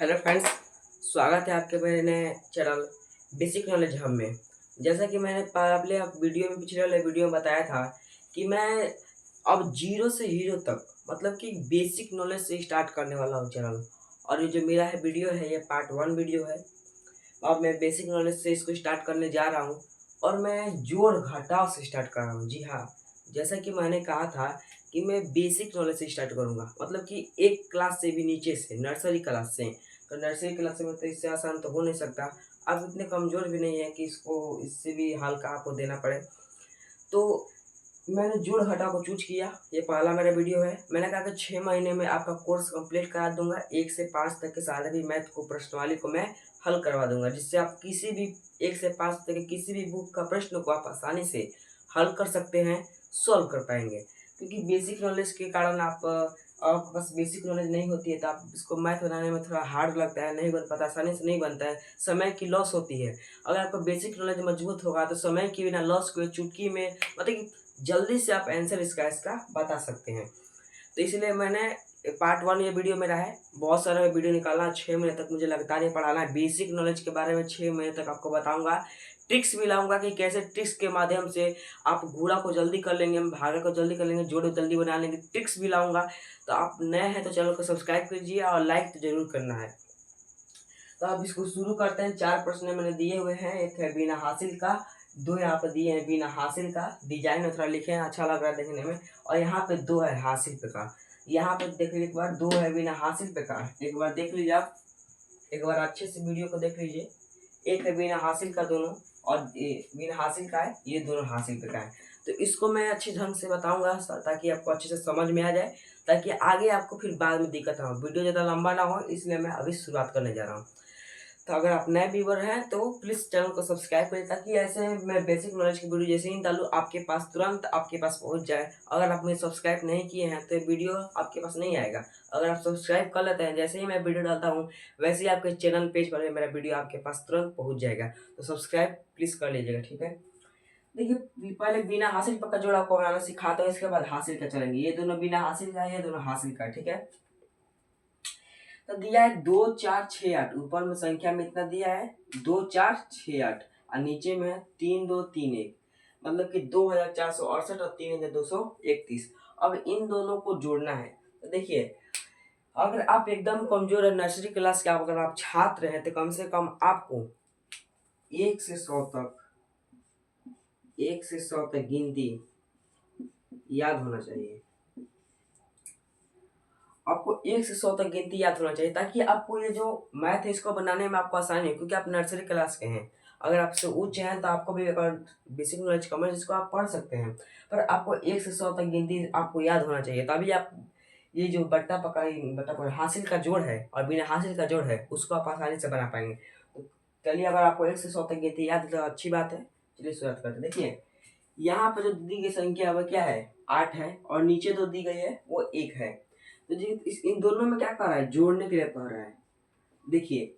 Hello friends, स्वागत है आपके मेरे नए चैनल बेसिक नॉलेज हब में। जैसा कि मैंने पहले पिछले वाले वीडियो में बताया था कि मैं अब जीरो से हीरो तक मतलब कि बेसिक नॉलेज से स्टार्ट करने वाला हूँ चैनल। और ये जो मेरा है वीडियो है, ये पार्ट 1 वीडियो है। अब मैं बेसिक नॉलेज से इसको स्टार्ट करने जा रहा हूँ और मैं जोड़ घटाव से स्टार्ट कर रहा हूँ। जी हाँ, जैसा कि मैंने कहा था कि मैं बेसिक नॉलेज से स्टार्ट करूँगा, मतलब कि एक क्लास से भी नीचे से, नर्सरी क्लास से। तो नर्सरी क्लास से मतलब इससे आसान तो हो नहीं सकता। आप इतने कमज़ोर भी नहीं है कि इसको इससे भी हल्का आपको देना पड़े। तो मैंने जोड़ घटाव को चूज किया। ये पहला मेरा वीडियो है। मैंने कहा कि 6 महीने में आपका कोर्स कंप्लीट करा दूंगा। 1 से 5 तक के सारे भी मैथ को, प्रश्नावली को मैं हल करवा दूंगा, जिससे आप किसी भी 1 से 5 तक के किसी भी बुक का प्रश्न को आप आसानी से हल कर सकते हैं, सॉल्व कर पाएंगे। क्योंकि बेसिक नॉलेज के कारण आपके पास बेसिक नॉलेज नहीं होती है तो आप इसको मैथ बनाने में थोड़ा हार्ड लगता है, नहीं बन पाता, आसानी से नहीं बनता है, समय की लॉस होती है। अगर आपका बेसिक नॉलेज मजबूत होगा तो समय की बिना लॉस को चुटकी में, मतलब कि जल्दी से आप आंसर इसका बता सकते हैं। तो इसलिए मैंने पार्ट 1 ये वीडियो मेरा है। बहुत सारा वीडियो निकालना, 6 महीने तक मुझे लगता नहीं पढ़ाना है। बेसिक नॉलेज के बारे में 6 महीने तक आपको बताऊंगा। ट्रिक्स भी लाऊंगा कि कैसे ट्रिक्स के माध्यम से आप गुणा को जल्दी कर लेंगे, भागा को जल्दी कर लेंगे, जोड़ जल्दी बना लेंगे। ट्रिक्स भी लाऊंगा। तो आप नए हैं तो चैनल को सब्सक्राइब कीजिए और लाइक तो जरूर करना है। तो अब इसको शुरू करते हैं। 4 प्रश्न मैंने दिए हुए हैं। एक है बिना हासिल का, 2 यहाँ पे दिए हैं बिना हासिल का। डिजाइन में थोड़ा लिखे हैं, अच्छा लग रहा है देखने में। और यहाँ पे 2 है हासिल पे का। यहाँ पे देख लीजिए एक बार, 2 है बिना हासिल पे का। एक बार देख लीजिए आप, एक बार अच्छे से वीडियो को देख लीजिए। एक है बिना हासिल का दोनों, और ये बिना हासिल का है, ये दोनों हासिल पे का है। तो इसको मैं अच्छे ढंग से बताऊंगा ताकि आपको अच्छे से समझ में आ जाए, ताकि आगे आपको फिर बाद में दिक्कत ना हो, वीडियो ज़्यादा लंबा ना हो। इसलिए मैं अभी शुरुआत करने जा रहा हूँ। तो अगर आप नए व्यूवर हैं तो प्लीज़ चैनल को सब्सक्राइब करें, ताकि ऐसे मैं बेसिक नॉलेज की वीडियो जैसे ही डालूँ आपके पास तुरंत आपके पास पहुंच जाए। अगर आप मुझे सब्सक्राइब नहीं किए हैं तो ये वीडियो आपके पास नहीं आएगा। अगर आप सब्सक्राइब कर लेते हैं, जैसे ही मैं वीडियो डालता हूँ वैसे ही आपके चैनल पेज पर मेरा वीडियो आपके पास तुरंत पहुँच जाएगा। तो सब्सक्राइब प्लीज़ कर लीजिएगा, ठीक है। देखिए, पहले बिना हासिल का जोड़ आपको बनाना सिखाता हूँ, इसके बाद हासिल का चलेंगे। ये दोनों बिना हासिल का है, ये दोनों हासिल का है, ठीक है। तो दिया है 2 4 6 8। ऊपर में संख्या में इतना दिया है 2 4 6 8, और नीचे में है 3 2 3 1, मतलब कि 2468 और 3231। अब इन दोनों को जोड़ना है। तो देखिए, अगर आप एकदम कमजोर है, नर्सरी क्लास के अगर आप छात्र हैं, तो कम से कम आपको 1 से 100 तक, 1 से 100 तक गिनती याद होना चाहिए। आपको 1 से 100 तक गिनती याद होना चाहिए, ताकि आपको ये जो मैथ है इसको बनाने में आपको आसानी हो, क्योंकि आप नर्सरी क्लास के हैं। अगर आपसे उच्च हैं तो आपको भी अगर बेसिक नॉलेज कम है जिसको आप पढ़ सकते हैं, पर आपको 1 से 100 तक गिनती आपको याद होना चाहिए। तभी आप ये जो बट्टा पकड़ हासिल का जोड़ है और बिना हासिल का जोड़ है उसको आप आसानी से बना पाएंगे। तो चलिए, अगर आपको 1 से 100 तक गिनती याद है तो अच्छी बात है। चलिए शुरुआत करते हैं। देखिए, यहाँ पर जो दी गई संख्या वह क्या है, 8 है, और नीचे जो दी गई है वो 1 है। तो जी इन दोनों में क्या कर रहा है, जोड़ने के लिए कह रहा है। देखिए,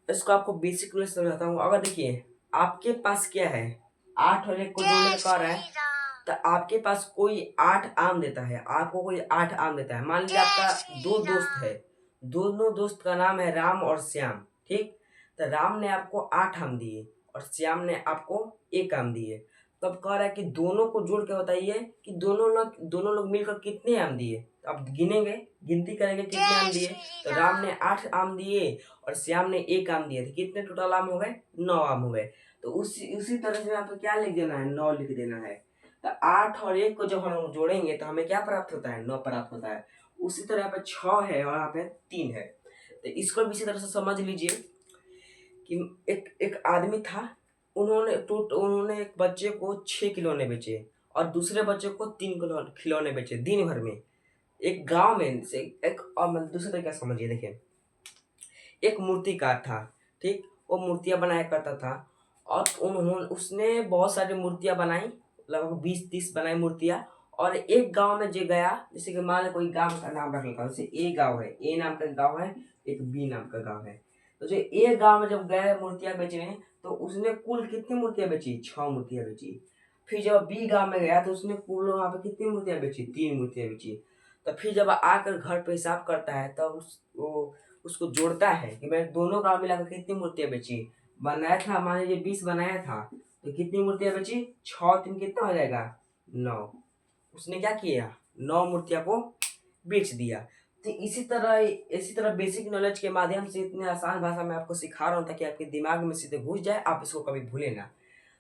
इसको आपको बेसिक रूल समझाता हूँ। अगर देखिए आपके पास क्या है, 8 और 1 को जोड़ने का कह रहा है, तो आपके पास कोई 8 आम देता है, आपको कोई 8 आम देता है। मान लीजिए आपका 2 दोस्त है, दोनों दोस्त का नाम है राम और श्याम, ठीक। तो राम ने आपको 8 आम दिए और श्याम ने आपको 1 आम दिए। तब कह रहा है कि दोनों को जोड़ के बताइए कि दोनों लोग मिलकर कितने आम दिए। तो आप गिनेंगे, गिनती करेंगे कितने आम दिए। तो राम ने 8 आम दिए और श्याम ने 1 आम दिए, थे कितने टोटल आम हो गए, 9 आम हो गए। तो उसी तरह से आपको क्या लिख देना है, 9 लिख देना है। तो 8 और 1 को जब हम जोड़ेंगे तो हमें क्या प्राप्त होता है, 9 प्राप्त होता है। उसी तरह यहाँ पे 6 है और यहाँ पे 3 है। तो इसको भी इसी तरह से समझ लीजिए कि एक एक आदमी था, उन्होंने एक बच्चे को 6 खिलौने बेचे और दूसरे बच्चे को 3 खिलौने बेचे दिन भर में। एक गांव में से एक, और मतलब दूसरे तरीके से समझिए। देखिए, एक मूर्तिकार था, ठीक। वो मूर्तियां बनाया करता था और उन्होंने उसने बहुत सारी मूर्तियां बनाई, लगभग 20-30 बनाई मूर्तियां। और एक गांव में जो गया, जैसे कि मान लो कोई गांव का नाम रख लेता हूँ, जैसे ए गांव है, ए नाम का गांव है, एक बी नाम का गांव है। तो जो ए गांव में जब गए मूर्तियां बेचने, तो उसने कुल कितनी मूर्तियां बेची, 6 मूर्तियां बेची। फिर जब बी गांव में गया तो उसने कुल वहां पे कितनी मूर्तियां बेची, 3 मूर्तियां बेची। तो फिर जब आकर घर पे हिसाब करता है तब उसको जोड़ता है कि मैं दोनों का मिलाकर कितनी मूर्तियां बेची। बनाया था मान लीजिए 20 बनाया था, तो कितनी मूर्तियां बेची, 6 3 कितना हो जाएगा, 9। उसने क्या किया, 9 मूर्तियां को बेच दिया। तो इसी तरह बेसिक नॉलेज के माध्यम से इतने आसान भाषा में आपको सिखा रहा हूँ ताकि आपके दिमाग में सीधे घुस जाए, आप इसको कभी भूले ना।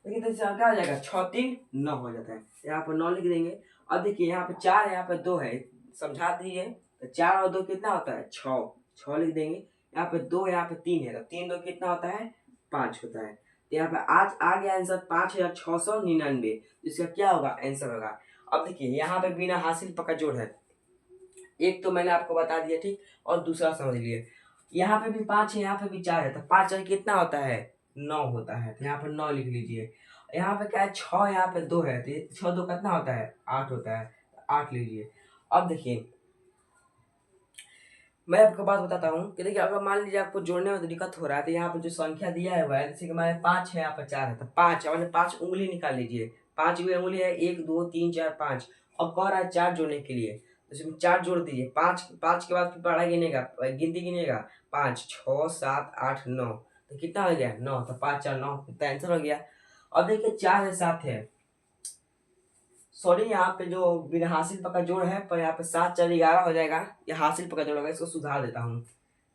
लेकिन तो इससे क्या हो जाएगा, 6 3 9 हो जाता है। यहाँ पर 9 लिख देंगे। अब देखिए यहाँ पे 4 है, यहाँ पे 2 है, समझा दीजिए। तो 4 और 2 कितना होता है, 6, 6 लिख देंगे। यहाँ पे 2, यहाँ पे 3 है, तो 3 2 कितना होता है, 5 होता है। तो यहाँ पे आज आ गया आंसर 5699। इसका क्या होगा, आंसर होगा। अब देखिए यहाँ पे बिना हासिल पका जोड़ है, एक तो मैंने आपको बता दिया, ठीक, और दूसरा समझ लिए। यहाँ पे भी 5 है, यहाँ पे भी 4 है, तो 5 4 कितना होता है, 9 होता है। तो यहाँ पर 9 लिख लीजिए। यहाँ पे क्या है, 6, यहाँ पे 2 है, तो 6 2 कितना होता है, 8 होता है, तो 8 लीजिए। अब देखिए मैं आपको बात बताता हूँ कि देखिए अगर मान लीजिए आपको जोड़ने में तो दिक्कत हो रहा है, तो यहाँ पर जो संख्या दिया हुआ है, जैसे कि हमारे 5 है, यहाँ पर 4 है, तो 5 मैंने 5 उंगली निकाल लीजिए। 5 भी उंगली है, 1 2 3 4 5। अब कह रहा है 4 जोड़ने के लिए, तो इसमें 4 जोड़ दीजिए। 5 के बाद फिर पढ़ा गिनेगा, गिनती गिनेगा, 5 6 7 8 9, तो कितना हो गया, 9। तो 5 4 9, तो आंसर हो गया। अब देखिए 4 है 7 है, सॉरी यहाँ पे जो बिना हासिल पका जोड़ है, पर यहाँ पे 7 4 11 हो जाएगा, ये हासिल पका जोड़ होगा। इसको सुधार देता हूँ,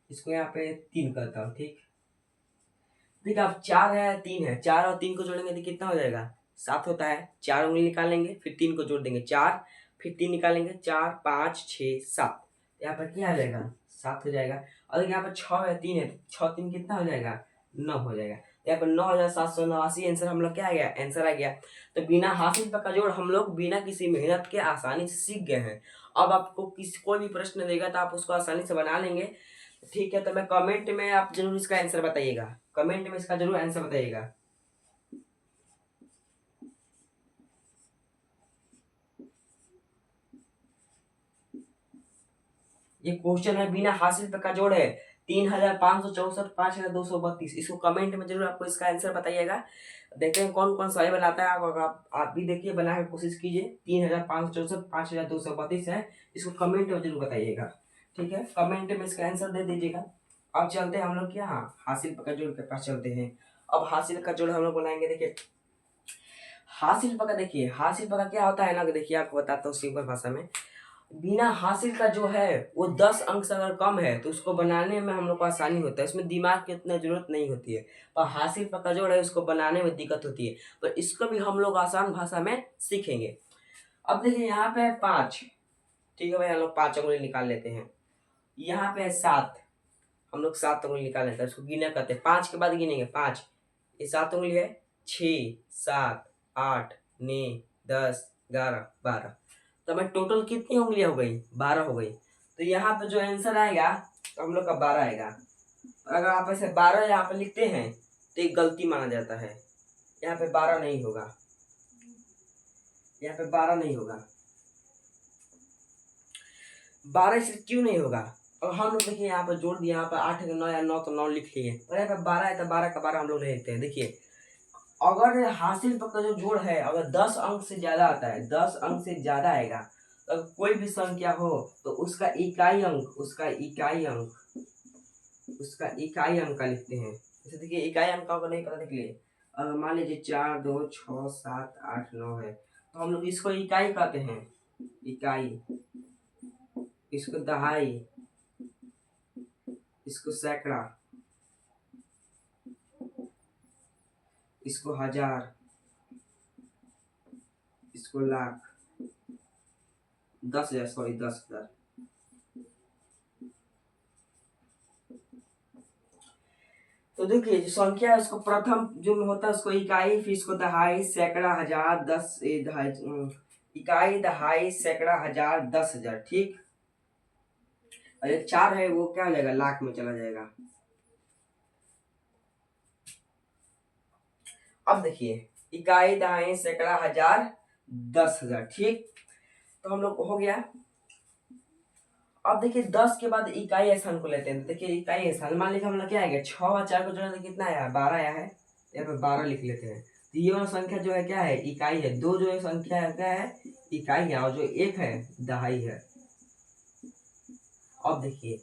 इसको यहाँ पे 3 करता हूँ, ठीक। देखिए अब 4 है 3 है, 4 और 3 को जोड़ेंगे तो कितना हो जाएगा, 7 होता है। 4 उंगली निकालेंगे, फिर 3 को जोड़ देंगे, 4, फिर 3 निकालेंगे, 4 5 6 7, यहाँ पर क्या आ जाएगा, 7 हो जाएगा। और देखिए यहाँ पर 6 है 3 है, 6 3 कितना हो जाएगा, 9 हो जाएगा। तो यहाँ पर 9789 आंसर हम लोग क्या आ गया, आंसर आ गया। तो बिना हासिल पका जोड़ हम लोग बिना किसी मेहनत के आसानी से सीख गए हैं। अब आपको कोई भी प्रश्न देगा तो आप उसको आसानी से बना लेंगे, ठीक है। तो मैं कमेंट में आप जरूर इसका आंसर बताइएगा, कमेंट में इसका जरूर आंसर बताइएगा। ये क्वेश्चन है, बिना हासिल पे का जोड़ है 3564 5232। इसको कमेंट में जरूर आपको इसका आंसर बताइएगा। देखते हैं कौन कौन सही बनाता है। आप भी देखिए, बना के कोशिश कीजिए। 3564 5232 है, इसको कमेंट में जरूर बताइएगा, ठीक है। कमेंट में इसका आंसर दे दीजिएगा। अब चलते हैं हम लोग क्या, हासिल का जोड़ के पास चलते हैं। अब हासिल का जोड़ हम लोग बनाएंगे। देखिए हासिल पका, देखिए हासिल पका क्या होता है ना, देखिए आपको बताता हूँ सिंपल भाषा में। बिना हासिल का जो है वो 10 अंक से अगर कम है तो उसको बनाने में हम लोग को आसानी होता है, इसमें दिमाग की इतना जरूरत नहीं होती है। और हासिल का जोड़ है उसको बनाने में दिक्कत होती है, तो इसको भी हम लोग आसान भाषा में सीखेंगे। अब देखिए यहाँ पे 5, ठीक है भाई, हम लोग 5 उंगली निकाल लेते हैं। यहाँ पे 7, हम लोग 7 उंगली निकाल लेते हैं, उसको गिना करते हैं। 5 के बाद गिनेंगे, 5, ये 7 उंगली है, 6 7 8 9 10 11 12। तो हमें टोटल कितनी उंगलियां हो गई, 12 हो गई। तो यहाँ पे जो आंसर आएगा तो हम लोग का 12 आएगा। और अगर आप ऐसे 12 यहाँ पे लिखते हैं तो एक गलती माना जाता है, यहाँ पे 12 नहीं होगा, यहाँ पे 12 नहीं होगा। 12 से क्यों नहीं होगा, और हम लोग देखिए यहाँ पर जोड़ दिया, यहाँ पर 8 9 या 9 तो 9 लिख लिए, और यहाँ पे 12 है तो 12 का 12 हम लोग ले लेते हैं। देखिए अगर हासिल का जो जोड़ है अगर 10 अंक से ज्यादा आता है, 10 अंक से ज्यादा आएगा, तो कोई भी संख्या हो तो उसका इकाई अंक, उसका इकाई अंक का लिखते हैं। जैसे देखिए इकाई अंक का नहीं पता, देख लिए अगर मान लीजिए 4 2 6 7 8 9 है, तो हम लोग इसको इकाई कहते हैं, इकाई। इसको दहाई, इसको सैकड़ा, इसको हजार, इसको लाख, 10,000, सॉरी 10,000। तो देखिए जो संख्या है उसको प्रथम जो में होता है उसको इकाई, फिर इसको दहाई सैकड़ा हजार इकाई दहाई सैकड़ा हजार 10,000, ठीक। और एक 4 है वो क्या हो जाएगा, लाख में चला जाएगा। अब देखिए इकाई दहाई सैकड़ा हजार 10,000, ठीक। तो हम लोग को हो गया। अब देखिए 10 के बाद इकाई स्थान को लेते हैं। देखिए इकाई स्थान मान लीजिए हम लोग क्या आ गया, 6 और 4 को जोड़े तो कितना आया, 12 आया है। यहाँ पे 12 लिख लेते हैं। तो ये वाला संख्या जो है क्या है, इकाई है। 2 जो है संख्या है क्या है, इकाई है, और जो 1 है दहाई है। अब देखिए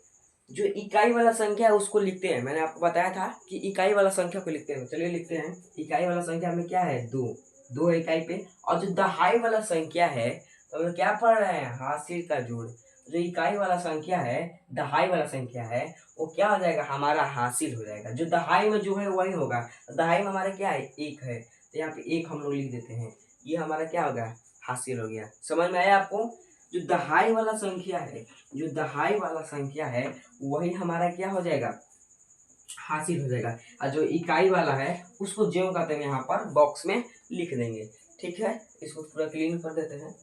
जो इकाई वाला संख्या है उसको लिखते हैं। मैंने आपको बताया था कि इकाई वाला संख्या को लिखते हैं। चलिए लिखते हैं। इकाई वाला संख्या में क्या है, दो, दो है इकाई पे। और जो दहाई वाला संख्या है तो हम लोग क्या पढ़ रहे हैं, हासिल का जोड़। जो इकाई वाला संख्या है, दहाई वाला संख्या है, वो क्या हो जाएगा, हमारा हासिल हो जाएगा। जो दहाई में जो है वही होगा। दहाई में हमारा क्या है, एक है, तो यहाँ पे एक हम लोग लिख देते हैं। ये हमारा क्या हो गया, हासिल हो गया। समझ में आया आपको। जो दहाई वाला संख्या है, जो दहाई वाला संख्या है वही हमारा क्या हो जाएगा, हासिल हो जाएगा। और जो इकाई वाला है उसको ज्यों कहते हैं यहाँ पर बॉक्स में लिख देंगे। ठीक है, इसको पूरा क्लीन कर देते हैं।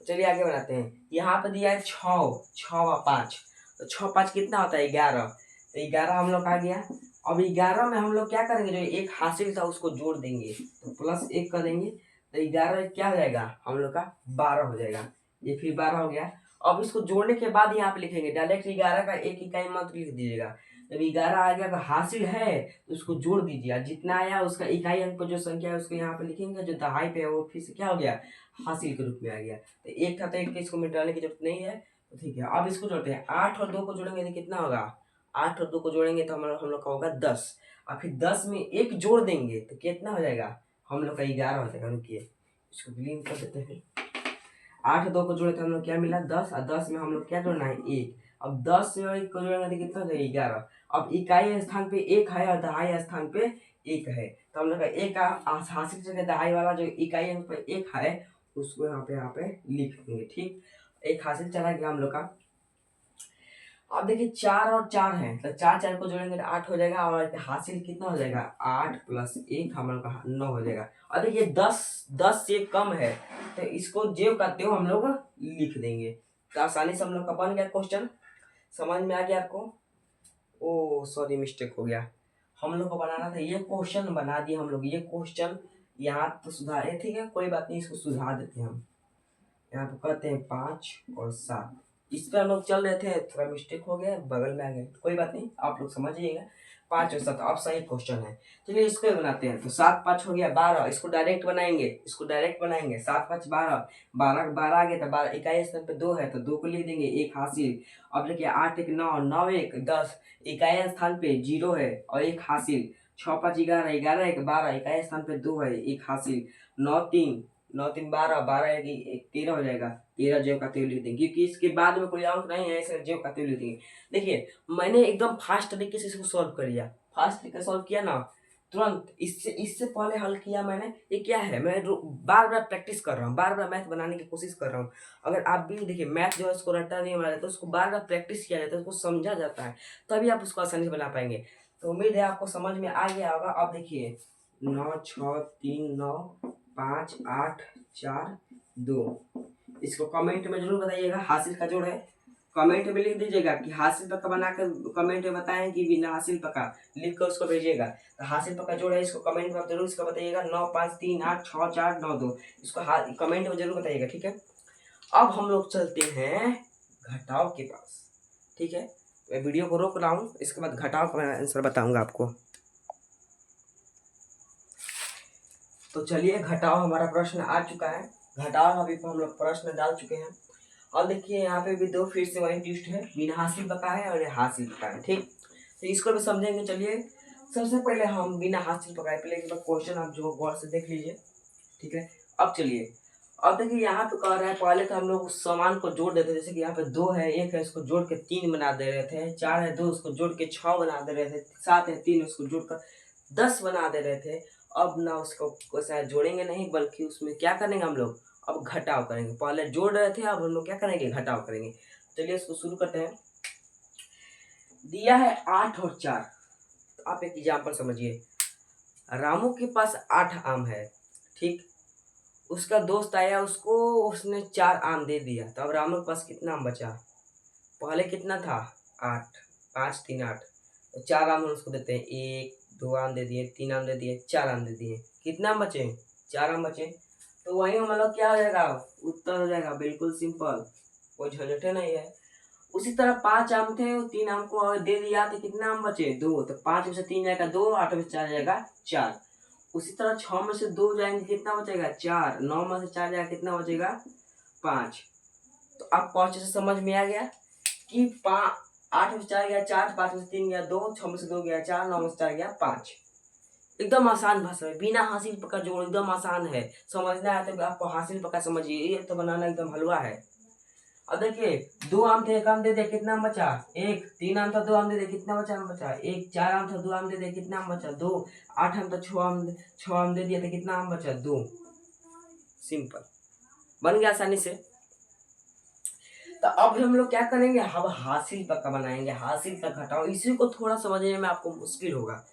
चलिए आगे बनाते हैं। यहाँ पे दिया है 6, 6 व 5, तो 6 5 कितना होता है, 11। तो 11 हम लोग आ गया। अब 11 में हम लोग क्या करेंगे, जो एक हासिल था उसको जोड़ देंगे, तो +1 कर देंगे, तो 11 क्या हो जाएगा हम लोग का, 12 हो जाएगा। ये फिर 12 हो गया। अब इसको जोड़ने के बाद यहाँ पे लिखेंगे डायरेक्ट 11 का एक इकाई मत लिख दीजिएगा। जब 11 आ गया, अगर हासिल है तो उसको जोड़ दीजिए, जितना आया उसका इकाई अंक पर जो संख्या है उसको यहाँ पे लिखेंगे। जो दहाई पे है वो फिर से क्या हो गया, हासिल के रूप में आ गया। तो एक था तो एक, इसको मिटाने की जरूरत नहीं है। तो ठीक है, अब इसको जोड़ते हैं। 8 और 2 को जोड़ेंगे तो कितना होगा, 8 और 2 को जोड़ेंगे तो हम लोग का होगा 10। और फिर 10 में एक जोड़ देंगे तो कितना हो जाएगा, हम लोग का 11 हो जाएगा। रुकिए इसको क्लीन कर देते हैं। 8 और 2 को जोड़े तो हम लोग क्या मिला, 10। और 10 में हम लोग क्या जोड़ना है, एक। अब 10 में 1 को जोड़ेंगे तो कितना हो जाएगा, 11। अब इकाई स्थान पे एक है और दहाई स्थान पे एक है, तो हम लोग का एक हासिल जगह दहाई वाला जो इकाई अंक पे एक है उसको यहाँ पे लिख देंगे। ठीक, एक हासिल चला गया हम लोग का। अब देखिए 4 और 4 है, तो 4 4 को जोड़ेंगे तो 8 हो जाएगा। और हासिल कितना हो जाएगा, 8 + 1 हम लोग का 9 हो जाएगा। और देखिए 10 से कम है तो इसको जो कहते हो हम लोग लिख देंगे। तो आसानी से हम लोग का बन गया क्वेश्चन। समझ में आ गया आपको। ओ सॉरी, मिस्टेक हो गया। हम लोग को बनाना था, ये क्वेश्चन बना दिए हम लोग। ये क्वेश्चन यहाँ तो सुधारे, ठीक है कोई बात नहीं, इसको सुधार देते हैं हम। यहाँ पे कहते हैं 5 और 7, इस पे हम लोग चल रहे थे, थोड़ा मिस्टेक हो गया, बगल में आ गया, कोई बात नहीं, आप लोग समझिएगा। 5 और 7 अब सही क्वेश्चन है। चलिए इसको ही बनाते हैं। तो 7 5 हो गया 12, इसको डायरेक्ट बनाएंगे, इसको डायरेक्ट बनाएंगे। 7 5 12, 12 12 आ गया, तो 12 इकाई स्थान पे 2 है तो 2 को लिख देंगे, एक हासिल। अब देखिए 8 1 9, 9 1 10, इकाई स्थान पे 0 है और एक हासिल। 6 5 11, 11 1 12, इकाई स्थान पे 2 है, एक हासिल। 9 3, 9 3 12, 12 1 13 हो जाएगा। 13 ज्यों का त्यों लिख देंगे, क्योंकि इसके बाद में कोई अंक नहीं है, इसे ज्यों का त्यों लिख देंगे। देखिए मैंने एकदम फास्ट तरीके से इसको सॉल्व कर लिया। फास्ट तरीके से सॉल्व किया ना, तुरंत। इससे पहले हल किया मैंने। ये क्या है, मैं बार बार प्रैक्टिस कर रहा हूँ, बार बार मैथ बनाने की कोशिश कर रहा हूँ। अगर आप भी देखिए मैथ जो है उसको रट्टा नहीं मारा तो उसको बार बार प्रैक्टिस किया जाता है, उसको समझा जाता है, तभी आप उसको आसानी से बना पाएंगे। तो उम्मीद है आपको समझ में आ गया होगा। अब देखिए 9 6 3 9 5 8 4 2, इसको कमेंट में जरूर बताइएगा। हासिल का जोड़ है, कमेंट में लिख दीजिएगा कि हासिल पक्का बनाकर कमेंट में बताएं कि बिना हासिल पक्का, लिख कर उसको भेजिएगा। तो हासिल पक्का जोड़ है, इसको कमेंट में आप जरूर इसको बताइएगा। 9 5 3 8 6 4 9 2, इसको कमेंट में जरूर बताइएगा। ठीक है, अब हम लोग चलते हैं घटाव के पास। ठीक है, मैं वीडियो को रोक रहा हूँ, इसके बाद घटाव का आंसर बताऊंगा आपको। तो चलिए घटाव हमारा प्रश्न आ चुका है। घटाव अभी हम लोग प्रश्न डाल चुके हैं। और देखिए यहाँ पे भी दो फिर से वही ट्विस्ट है, बिना हासिल पका है और हासिल पका है। ठीक, तो इसको भी समझेंगे। चलिए सबसे पहले हम बिना हासिल पकाए, पहले एक बार क्वेश्चन आप जो गौर से देख लीजिए। ठीक है, अब चलिए, अब देखिए यहाँ पे कह रहा है, पहले तो हम लोग उस सामान को जोड़ देते, जैसे कि यहाँ पे 2 है 1 है, इसको जोड़ के 3 बना दे रहे थे। 4 है 2, उसको जोड़ के 6 बना दे रहे थे। 7 है 3, उसको जोड़कर 10 बना दे रहे थे। अब ना उसको शायद जोड़ेंगे नहीं, बल्कि उसमें क्या करेंगे हम लोग, अब घटाव करेंगे। पहले जोड़ रहे थे, अब हम लोग क्या करेंगे, घटाव करेंगे। चलिए इसको शुरू करते हैं। दिया है 8 और 4, तो आप एक एग्जाम्पल समझिए। रामू के पास 8 आम है। ठीक, उसका दोस्त आया, उसको उसने 4 आम दे दिया, तो अब रामू के पास कितना आम बचा, पहले कितना था 8, 5 3 8, तो 4 आम उसको देते हैं। 1 2 आम दे दिए, 3 आम दे दिए, 4 आम दे दिए, कितना आम बचे, 4 आम बचे। तो वही मतलब क्या हो जाएगा, उत्तर हो जाएगा, बिल्कुल सिंपल, कोई झंझटे नहीं है। उसी तरह 5 आम थे, 3 आम को दे दिया तो कितना आम बचे, 2, तो 5 में से 3 जाएगा 2, 8 में से 4 जाएगा 4। उसी तरह 6 में से 2 जाएंगे, कितना बचेगा 4, 9 में से 4 जाएगा, कितना बचेगा 5। तो अब 5 से समझ में आ गया कि 8 में से 4 गया 4, 5 में से 3 गया 2, 6 में से 2 गया 4, 9 में से 4 गया 5। एकदम आसान भाषा है, बिना हासिल पका जोड़, एकदम आसान है। समझना है तो आपको हासिल पका समझिए, ये तो बनाना एकदम हलवा है। अब देखिए 2 आम थे, 1 आम दे दे, कितना आम बचा 1, 3 आम था 2 आम दे दे, कितना बचा आम बचा 1, 4 आम था 2 आम दे दे, कितना आम बचा 2, 8 आम था 6 आम दे दिया तो कितना आम बचा 2। सिंपल बन गया आसानी से। तो अब हम लोग क्या करेंगे, हम हासिल पक्का बनाएंगे, हासिल तक घटाओ। इसी को थोड़ा समझने में आपको मुश्किल होगा।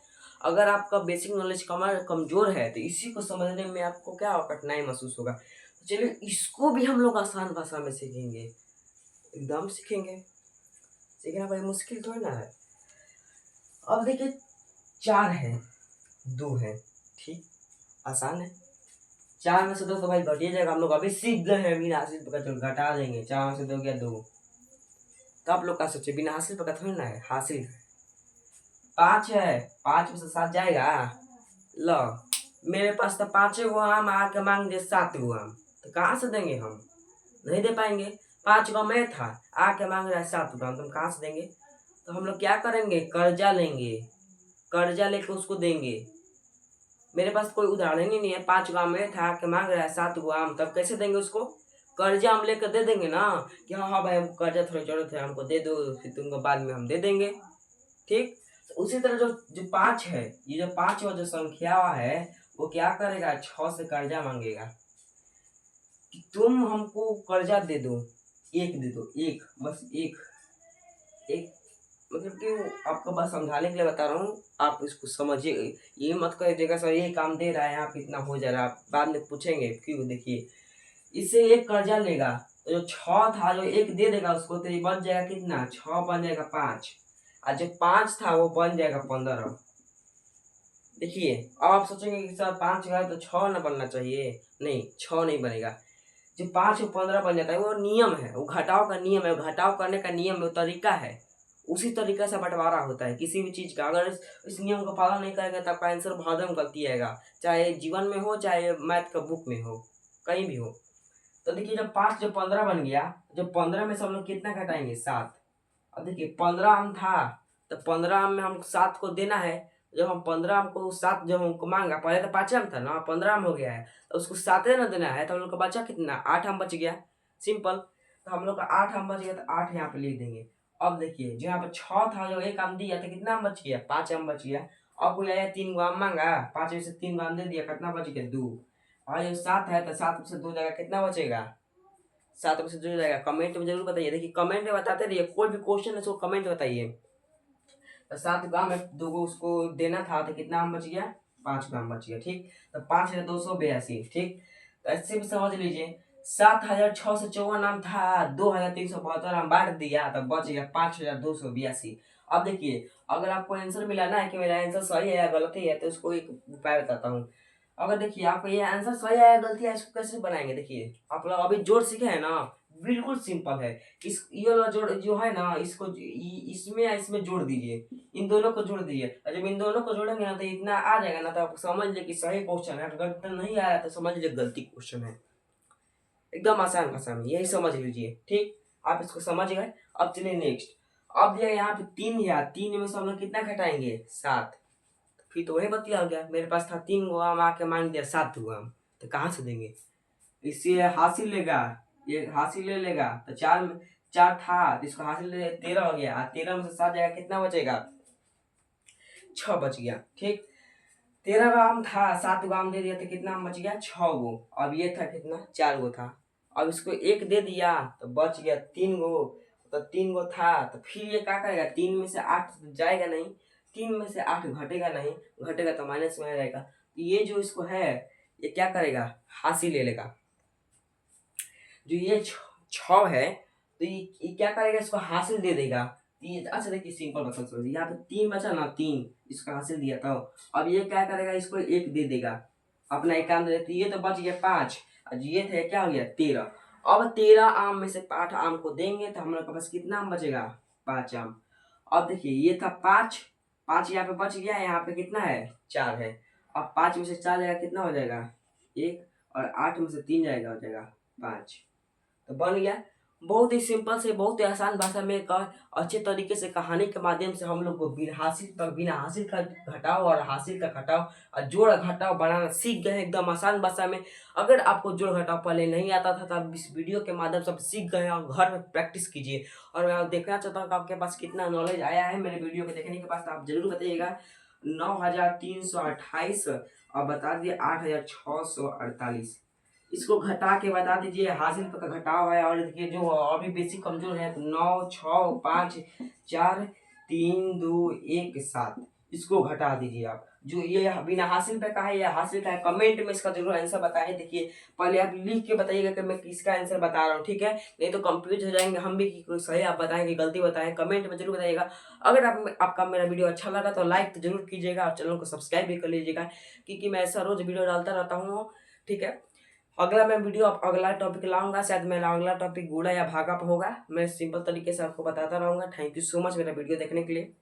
अगर आपका बेसिक नॉलेज कमजोर है तो इसी को समझने में आपको क्या कठिनाई महसूस होगा। तो चलिए इसको भी हम लोग आसान भाषा में सीखेंगे, एकदम सीखेंगे। सीखना भाई मुश्किल थोड़ी ना है। अब देखिए 4 है 2 है, ठीक आसान है। 4 में से 2 तो भाई घट ही जाएगा, हम लोग अभी सीख गए हैं, बिना हासिल पका जो घटा देंगे। 4 में से 2 गया 2। तो आप लोग क्या सोचे, बिना हासिल पका थोड़ी ना है, हासिल है। 5 है, 5 में से 7 जाएगा। लो मेरे पास तो 5 गो आम, आके मांग दे 7 गो आम, तो कहाँ से देंगे हम, नहीं दे पाएंगे। 5 गो मैं था, आके मांग रहा है 7 गो आम, तो हम कहाँ से देंगे। तो हम लोग क्या करेंगे, कर्जा लेंगे, कर्जा लेके उसको देंगे। मेरे पास कोई उदाहरण ही नहीं है, 5 गो आम में था, आके मांग रहा है 7 गो आम, तब कैसे देंगे उसको। कर्जा हम लेकर दे देंगे ना, कि हाँ हाँ भाई हमको कर्जा थोड़ी जरूरत है, हमको दे दो, फिर तुमको बाद में हम दे देंगे। ठीक। तो उसी तरह जो जो 5 है, ये जो 5 जो संख्या है, वो क्या करेगा, 6 से कर्जा मांगेगा कि तुम हमको कर्जा दे दो, एक दे दो, एक बस एक। एक मतलब कि आपको बस समझाने के लिए बता रहा हूँ, आप इसको समझिए। ये मत करिएगा सर ये काम दे रहा है यहाँ पे इतना हो जा रहा है, आप बाद में पूछेंगे क्यों। देखिए इससे एक कर्जा लेगा, तो जो 6 था जो एक दे देगा उसको, तो ये बन जाएगा कितना, 6 बन जाएगा 5, और जो 5 था वो बन जाएगा 15। देखिए अब आप सोचेंगे कि सर 5 का तो 6 ना बनना चाहिए, नहीं 6 नहीं बनेगा। जो 5 और 15 बन जाता है, वो नियम है, वो घटाव का नियम है, वो घटाव करने का नियम है, तरीका है। उसी तरीके से बंटवारा होता है किसी भी चीज का। अगर इस नियम का पालन नहीं करेगा तो आपका आंसर बहुत गलती आएगा, चाहे जीवन में हो चाहे मैथ का बुक में हो, कहीं भी हो। तो देखिए जब 5 जब 15 बन गया, जब 15 में से हम लोग कितना घटाएंगे, 7। अब देखिए 15 आम था, तो 15 आम में हमको 7 को देना है। जब हम 15 आम को 7 जब हमको मांगा, पहले तो 5 आम था ना, 15 आम हो गया है, तो उसको 7 ना देना है, तो हम लोग का बचा कितना, 8 आम बच गया। सिंपल। तो हम लोग का 8 आम बच गया, तो 8 यहाँ पे लिख देंगे। अब देखिए जो यहाँ पे 6 था, जो एक आम दिया तो कितना आम बच गया, 5 आम बच गया। अब कोई आया 3 गो आम मांगा, 5 में से 3 गो आम दे दिया, कितना बच गया 2। और जो 7 है, तो 7 में से 2 जाएगा, कितना बचेगा 7 में से 2 जाएगा। कमेंट में जरूर बताइए, देखिए कमेंट में बताते रहिए, कोई भी क्वेश्चन है उसको कमेंट में बताइए। तो 7 ग्राम में 2 को उसको देना था, तो कितना आम बच गया, 5 ग्राम बच गया। ठीक। तो 5282, ठीक। तो ऐसे भी समझ लीजिए 7654 आम था, 2372 आम बांट दिया, तो बच गया 5282। अब देखिए अगर आपको आंसर मिला ना कि मेरा आंसर सही है या गलत है, तो उसको एक उपाय बताता हूँ। अगर देखिए आपको ये आंसर सही है या गलती है, इसको कैसे बनाएंगे। देखिए आप लोग अभी जोड़ सीखे हैं ना, बिल्कुल सिंपल है। इस ये वाला जोड़ जो है ना, इसको इसमें या इसमें जोड़ दीजिए, इन दोनों को जोड़ दीजिए। और जब इन दोनों को जोड़ेंगे ना, तो इतना आ जाएगा ना, तो आप समझ लीजिए कि सही क्वेश्चन है। अगर नहीं आया तो समझ लीजिए गलती क्वेश्चन है। एकदम आसान भाषा में यही समझ लीजिए। ठीक। आप इसको समझ गए। अब चलिए नेक्स्ट। अब ये यहाँ पे 3 है, 3 में से हम लोग कितना घटाएंगे, 7। फिर तो वही बतिया हो गया, मेरे पास था 3 गो आम, आके मांग दिया 7 गो आम, तो कहाँ से देंगे। इससे हासिल लेगा, ये हासिल ले लेगा, तो 4 में 4 था, तो इसको हासिल ले 13 हो गया। 13 में से 7 जाएगा, कितना बचेगा, 6 बच गया। ठीक। 13 गो आम था, 7 गो आम दे दिया, तो कितना आम बच गया, 6 गो। अब ये था कितना, 4 गो था। अब इसको 1 दे दिया, तो बच गया 3 गो। तो 3 गो था, तो फिर ये क्या करेगा, 3 में से 8 जाएगा नहीं, 3 में से 8 घटेगा नहीं, घटेगा तो माइनस में आ जाएगा। तो ये जो इसको है, ये क्या करेगा, हासिल ले लेगा। जो ये 6 है, तो ये क्या करेगा, इसको हासिल दे देगा। अच्छा देखिए सिंपल बता समझिए, यहाँ पे 3 बचा ना, 3 इसका हासिल दिया था। अब ये क्या करेगा, इसको 1 दे देगा, अपना एक काम दे देती, ये तो बच गया 5, और ये थे क्या हो गया 13। अब 13 आम में से 8 आम को देंगे, तो हम लोग के पास कितना आम बचेगा, 5 आम। अब देखिए ये था 5, 5 यहाँ पे बच गया, यहाँ पे कितना है, 4 है। अब 5 में से 4 जाएगा, कितना हो जाएगा 1, और 8 में से 3 जाएगा, हो जाएगा 5, तो बन गया। बहुत ही सिंपल से, बहुत ही आसान भाषा में अच्छे तरीके से कहानी के माध्यम से हम लोग को बिना हासिल का घटाव और हासिल का घटाव और जोड़ घटाव बनाना सीख गए हैं एकदम आसान भाषा में। अगर आपको जोड़ घटाव पहले नहीं आता था तो आप इस वीडियो के माध्यम से आप सीख गए हैं और घर में प्रैक्टिस कीजिए। और मैं देखना चाहता हूँ कि आपके पास कितना नॉलेज आया है मेरे वीडियो को देखने के बाद, आप जरूर बताइएगा। 9328 और बता दिए 8648, इसको घटा के बता दीजिए। हासिल का घटाव है और देखिए जो अभी बेसिक कमजोर है तो 9 6 5 4 3 2 1 7, इसको घटा दीजिए आप। जो ये बिना हासिल पे का है या हासिल का है, कमेंट में इसका जरूर आंसर बताएं। देखिए पहले आप लिख के बताइएगा कि मैं किसका आंसर बता रहा हूँ, ठीक है, नहीं तो कंफ्यूज हो जाएंगे हम भी कि कोई सही आप बताएं कि गलती बताएं। कमेंट में जरूर बताइएगा। अगर आपका मेरा वीडियो अच्छा लगा तो लाइक तो जरूर कीजिएगा और चैनल को सब्सक्राइब भी कर लीजिएगा, क्योंकि मैं ऐसा रोज वीडियो डालता रहता हूँ, ठीक है। अगला टॉपिक लाऊंगा, शायद मेरा अगला टॉपिक गुड़ा या भागा पर होगा। मैं सिंपल तरीके से आपको बताता रहूंगा। थैंक यू सो मच मेरा वीडियो देखने के लिए।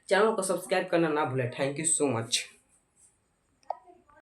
चैनल को सब्सक्राइब करना ना भूलें। Thank you so much.